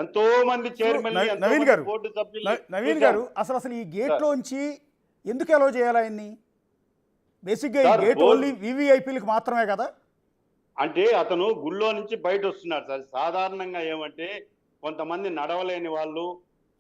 ఎంతో మంది సో చైర్మన్లు, ఎంతో నవీన్ మంది గారు, బోర్డు సభ్యుల్ని నవీన్ చూసాం. గారు అసలు ఈ సార్ గేట్లోంచి ఎందుకు అలౌ చేయాలి ఆయన్ని? బేసిక్గా ఈ సార్ గేట్ బోర్డు ఓన్లీ వీవీఐపీలకు మాత్రమే కదా? అంటే అతను గుళ్ళో నుంచి బయట వస్తున్నాడు సార్. సాధారణంగా ఏమంటే కొంతమంది నడవలేని వాళ్ళు,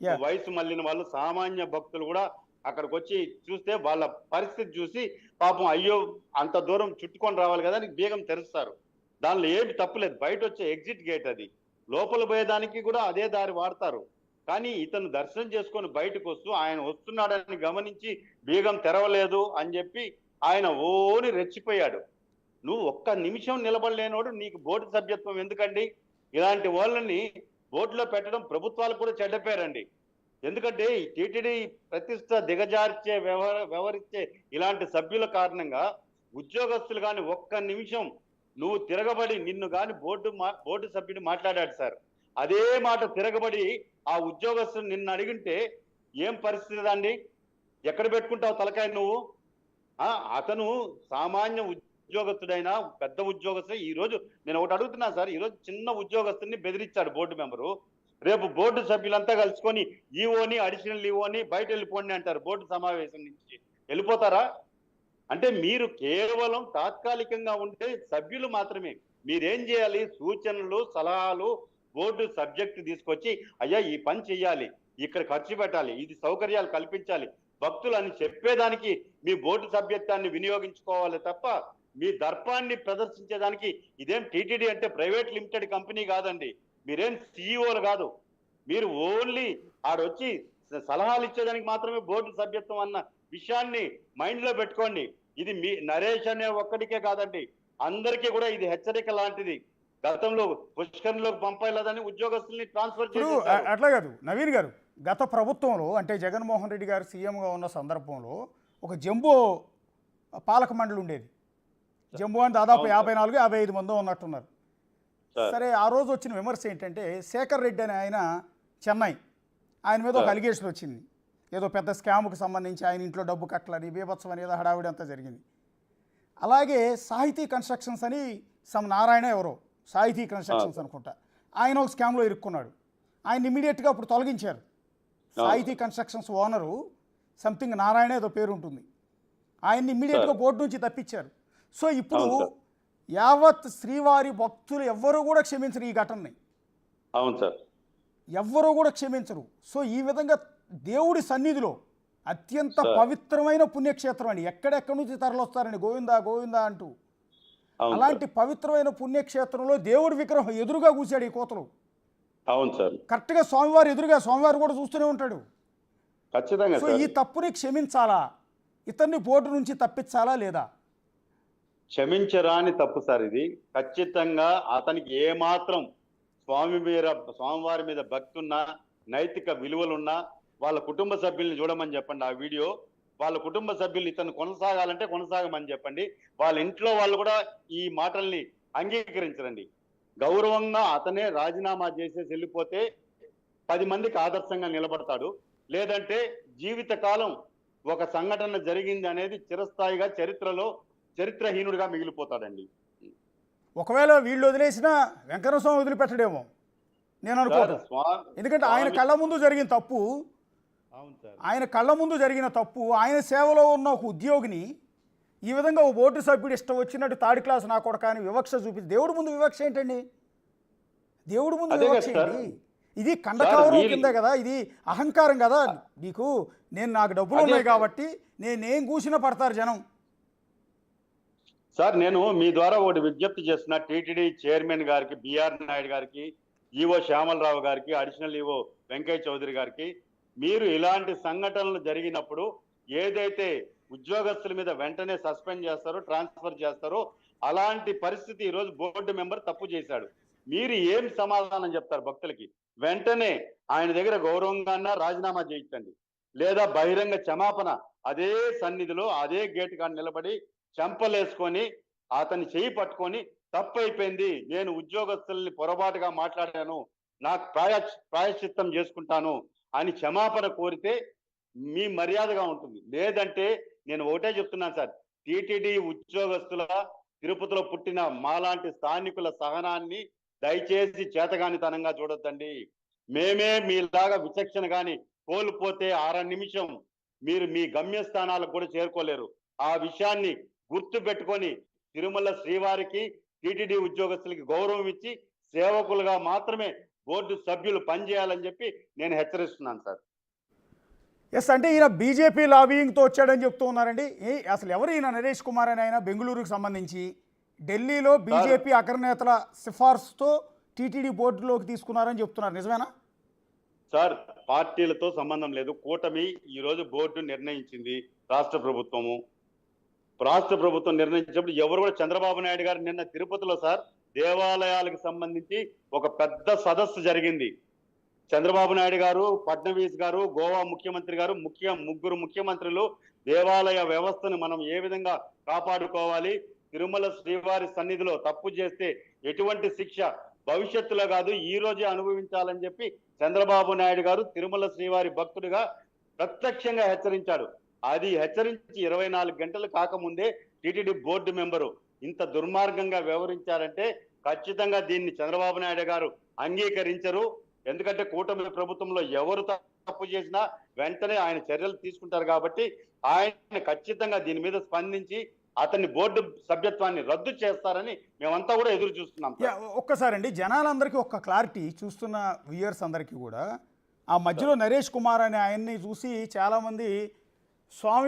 యా. వయసు మళ్ళిన వాళ్ళు, సామాన్య భక్తులు కూడా అక్కడికి వచ్చి చూస్తే వాళ్ళ పరిస్థితి చూసి పాపం అయ్యో అంత దూరం చుట్టుకొని రావాలి కదా అని బీగం తెరుస్తారు. దానిలో ఏమి తప్పులేదు. బయట వచ్చే ఎగ్జిట్ గేట్ అది. లోపల పోయేదానికి కూడా అదే దారి వాడతారు. కానీ ఇతను దర్శనం చేసుకొని బయటకు వస్తూ ఆయన వస్తున్నాడని గమనించి బీగం తెరవలేదు అని చెప్పి ఆయన ఓని రెచ్చిపోయాడు. నువ్వు ఒక్క నిమిషం నిలబడలేనోడు నీకు బోర్డు సభ్యత్వం ఎందుకండి? ఇలాంటి వాళ్ళని బోర్డులో పెట్టడం ప్రభుత్వాలకు కూడా చెడ్డ పేరండి. ఎందుకంటే ఈ టీటీడీ ప్రతిష్ట దిగజార్చే వ్యవహరించే ఇలాంటి సభ్యుల కారణంగా ఉద్యోగస్తులు కానీ ఒక్క నిమిషం నువ్వు తిరగబడి నిన్ను కానీ బోర్డు సభ్యుడు మాట్లాడాడు సార్. అదే మాట తిరగబడి ఆ ఉద్యోగస్తులు నిన్ను అడిగింటే ఏం పరిస్థితి అండి? ఎక్కడ పెట్టుకుంటావు తలకాయ నువ్వు? అతను సామాన్య ఉద్యోగస్తుడైనా పెద్ద ఉద్యోగస్తుడు. ఈ రోజు నేను ఒకటి అడుగుతున్నా సార్, ఈ రోజు చిన్న ఉద్యోగస్తుని బెదిరించాడు బోర్డు మెంబరు. రేపు బోర్డు సభ్యులంతా కలుసుకొని ఈఓని అడిషనల్ ఈఓని బయట వెళ్ళిపోండి అంటారు. బోర్డు సమావేశం నుంచి వెళ్ళిపోతారా? అంటే మీరు కేవలం తాత్కాలికంగా ఉంటే సభ్యులు మాత్రమే. మీరేం చేయాలి? సూచనలు, సలహాలు, బోర్డు సబ్జెక్టు తీసుకొచ్చి అయ్యా ఈ పని చెయ్యాలి, ఇక్కడ ఖర్చు పెట్టాలి, ఇది సౌకర్యాలు కల్పించాలి భక్తులు అని చెప్పేదానికి మీ బోర్డు సభ్యత్వాన్ని వినియోగించుకోవాలి తప్ప మీ దర్పాన్ని ప్రదర్శించేదానికి ఇదేం టీటీడీ అంటే ప్రైవేట్ లిమిటెడ్ కంపెనీ కాదండి. మీరేం సిఇఓలు కాదు. మీరు ఓన్లీ ఆడొచ్చి సలహాలు ఇచ్చేదానికి మాత్రమే బోర్డు సభ్యత్వం అన్న విషయాన్ని మైండ్ లో పెట్టుకోండి. ఇది మీ నరేష్ అనే ఒక్కడికే కాదండి, అందరికీ కూడా ఇది హెచ్చరిక లాంటిది. గతంలో పుష్కరంలోకి పంపలేదని ఉద్యోగస్తుల్ని ట్రాన్స్ఫర్ ఇప్పుడు చేసేసారు. అట్లా కాదు నవీన్ గారు, గత ప్రభుత్వంలో అంటే జగన్మోహన్ రెడ్డి గారు సీఎంగా ఉన్న సందర్భంలో ఒక జంబో పాలక మండలి ఉండేది. జంబో అని దాదాపు అవును సార్. 54-55 మందో ఉన్నట్టున్నారు. సార్ సరే, ఆ రోజు వచ్చిన విమర్శ ఏంటంటే శేఖర్ రెడ్డి అని ఆయన చెన్నై, ఆయన మీద ఒక సార్. అలిగేషన్ వచ్చింది. ఏదో పెద్ద స్కామ్కి సంబంధించి ఆయన ఇంట్లో డబ్బు కట్టలని బీభత్సం అనేది హడావిడి అంతా జరిగింది. అలాగే సాహితీ కన్స్ట్రక్షన్స్ అని సమ్ నారాయణ ఎవరో సాహితీ కన్స్ట్రక్షన్స్ అనుకుంటా, ఆయన ఒక స్కామ్లో ఇరుక్కున్నాడు. ఆయన ఇమీడియట్గా అప్పుడు తొలగించారు. సాహితీ కన్స్ట్రక్షన్స్ ఓనరు సంథింగ్ నారాయణ ఏదో పేరు ఉంటుంది, ఆయన్ని ఇమ్మీడియట్గా బోర్డు నుంచి తప్పించారు. సో ఇప్పుడు అవును సార్. యావత్ శ్రీవారి భక్తులు ఎవ్వరూ కూడా క్షమించరు ఈ ఘటనని, అవును సార్. ఎవ్వరూ కూడా క్షమించరు. సో ఈ విధంగా దేవుడి సన్నిధిలో అత్యంత సార్. పవిత్రమైన పుణ్యక్షేత్రం అండి, ఎక్కడెక్కడి నుంచి తరలొస్తారండి గోవిందా గోవిందా అంటూ. అవును సార్. అలాంటి పవిత్రమైన పుణ్యక్షేత్రంలో దేవుడి విగ్రహం ఎదురుగా కూర్చాడు ఈ కోతలు. అవును సార్. కరెక్ట్గా స్వామివారి ఎదురుగా, స్వామివారు కూడా చూస్తూనే ఉంటాడు. ఖచ్చితంగా సో సార్. ఈ తప్పుని క్షమించాలా, ఇతన్ని బోర్డు నుంచి తప్పించాలా లేదా? క్షమించరాని తప్పు సార్ ఇది. ఖచ్చితంగా అతనికి ఏమాత్రం స్వామివారి మీద భక్తి ఉన్నా, నైతిక విలువలున్నా వాళ్ళ కుటుంబ సభ్యుల్ని చూడమని చెప్పండి ఆ వీడియో. వాళ్ళ కుటుంబ సభ్యులు ఇతను కొనసాగాలంటే కొనసాగమని చెప్పండి. వాళ్ళ ఇంట్లో వాళ్ళు కూడా ఈ మాటల్ని అంగీకరించరండి. గౌరవంగా అతనే రాజీనామా చేసేసి వెళ్ళిపోతే 10 మందికి ఆదర్శంగా నిలబడతాడు. లేదంటే జీవితకాలం ఒక సంఘటన జరిగింది అనేది చిరస్థాయిగా చరిత్రహీనుడిగా మిగిలిపోతాడండి. ఒకవేళ వీళ్ళు వదిలేసినా వెంకన్న స్వామి వదిలిపెట్టడేమో నేను అనుకోవడం. ఎందుకంటే ఆయన కళ్ళ ముందు జరిగిన తప్పు, అవును సార్. ఆయన కళ్ళ ముందు జరిగిన తప్పు, ఆయన సేవలో ఉన్న ఒక ఉద్యోగిని ఈ విధంగా ఓ బోర్డు సభ్యుడు ఇష్టం వచ్చినట్టు థర్డ్ క్లాస్ నా కొడుక అని వివక్ష చూపించి, దేవుడి ముందు వివక్ష ఏంటండి? దేవుడి ముందు అదే వివక్ష కదా సార్. ఏంటి? ఇది కండకవరం వీళ్ళు- కిందే కదా, ఇది అహంకారం కదా. నీకు నాకు డబ్బులు అదే ఉన్నాయి సార్. కాబట్టి నేనేం కూసినా పడతారు జనం. సార్ నేను మీ ద్వారా ఒకటి విజ్ఞప్తి చేస్తున్నా టీటీడీ చైర్మన్ గారికి, బిఆర్ నాయుడు గారికి, ఈవో శ్యామలరావు గారికి, అడిషనల్ ఈవో వెంకయ్య చౌదరి గారికి, మీరు ఇలాంటి సంఘటనలు జరిగినప్పుడు ఏదైతే ఉద్యోగస్తుల మీద వెంటనే సస్పెండ్ చేస్తారో, ట్రాన్స్ఫర్ చేస్తారో, అలాంటి పరిస్థితి ఈరోజు బోర్డు మెంబర్ తప్పు చేశాడు. మీరు ఏం సమాధానం చెప్తారు భక్తులకి? వెంటనే ఆయన దగ్గర గౌరవంగా రాజీనామా చేయించండి, లేదా బహిరంగ క్షమాపణ అదే సన్నిధిలో అదే గేట్ కాడ నిలబడి చెంపలేసుకొని అతన్ని చేయి పట్టుకొని తప్పు అయిపోయింది, నేను ఉద్యోగస్తుల్ని పొరపాటుగా మాట్లాడాను, నాకు ప్రాయశ్చిత్తం చేసుకుంటాను అని క్షమాపణ కోరితే మీ మర్యాదగా ఉంటుంది. లేదంటే నేను ఒకటే చెప్తున్నాను సార్, టీటీడీ ఉద్యోగస్తుల, తిరుపతిలో పుట్టిన మాలాంటి స్థానికుల సహనాన్ని దయచేసి చేతగానితనంగా చూడొద్దండి. మేమే మీలాగా విచక్షణ గాని కోల్పోతే నిమిషం మీరు మీ గమ్యస్థానాలకు కూడా చేరుకోలేరు. ఆ విషయాన్ని గుర్తు పెట్టుకొని తిరుమల శ్రీవారికి టిటిడి ఉద్యోగస్తులకి గౌరవం ఇచ్చి సేవకులుగా మాత్రమే బోర్డు సభ్యులు పనిచేయాలని చెప్పి నేను హెచ్చరిస్తున్నాను సార్. ఎస్, అంటే ఈయన బీజేపీ లాబియింగ్తో వచ్చాడని చెప్తూ ఉన్నారండి. అసలు ఎవరు ఈయన నరేష్ కుమార్ అని? ఆయన బెంగళూరుకు సంబంధించి ఢిల్లీలో బీజేపీ అగ్రనేతల సిఫార్సుతో టీటీడీ బోర్డులోకి తీసుకున్నారని చెప్తున్నారు, నిజమేనా? సార్, పార్టీలతో సంబంధం లేదు. కూటమి ఈ రోజు బోర్డు నిర్ణయించింది. రాష్ట్ర ప్రభుత్వం నిర్ణయించినప్పుడు ఎవరు కూడా చంద్రబాబు నాయుడు గారు నిన్న తిరుపతిలో సార్ దేవాలయాలకు సంబంధించి ఒక పెద్ద సదస్సు జరిగింది. చంద్రబాబు నాయుడు గారు, ఫడ్నవీస్ గారు, గోవా ముఖ్యమంత్రి గారు, ముగ్గురు ముఖ్యమంత్రులు దేవాలయ వ్యవస్థను మనం ఏ విధంగా కాపాడుకోవాలి, తిరుమల శ్రీవారి సన్నిధిలో తప్పు చేస్తే ఎటువంటి శిక్ష భవిష్యత్తులో కాదు ఈ రోజే అనుభవించాలని చెప్పి చంద్రబాబు నాయుడు గారు తిరుమల శ్రీవారి భక్తుడిగా ప్రత్యక్షంగా హెచ్చరించాడు. అది హెచ్చరించి 24 గంటలు కాకముందే టిటిడి బోర్డు మెంబరు ఇంత దుర్మార్గంగా వ్యవహరించారంటే ఖచ్చితంగా దీన్ని చంద్రబాబు నాయుడు గారు అంగీకరించరు. ఎందుకంటే కూటమి ప్రభుత్వంలో ఎవరు తప్పు చేసినా వెంటనే ఆయన చర్యలు తీసుకుంటారు కాబట్టి ఆయన ఖచ్చితంగా దీని మీద స్పందించి అతన్ని బోర్డు సభ్యత్వాన్ని రద్దు చేస్తారని మేమంతా కూడా ఎదురు చూస్తున్నాం. ఒక్కసారండి జనాలందరికీ ఒక్క క్లారిటీ, చూస్తున్న వ్యూయర్స్ అందరికీ కూడా, ఆ మధ్యలో నరేష్ కుమార్ అనే ఆయన్ని చూసి చాలామంది స్వామి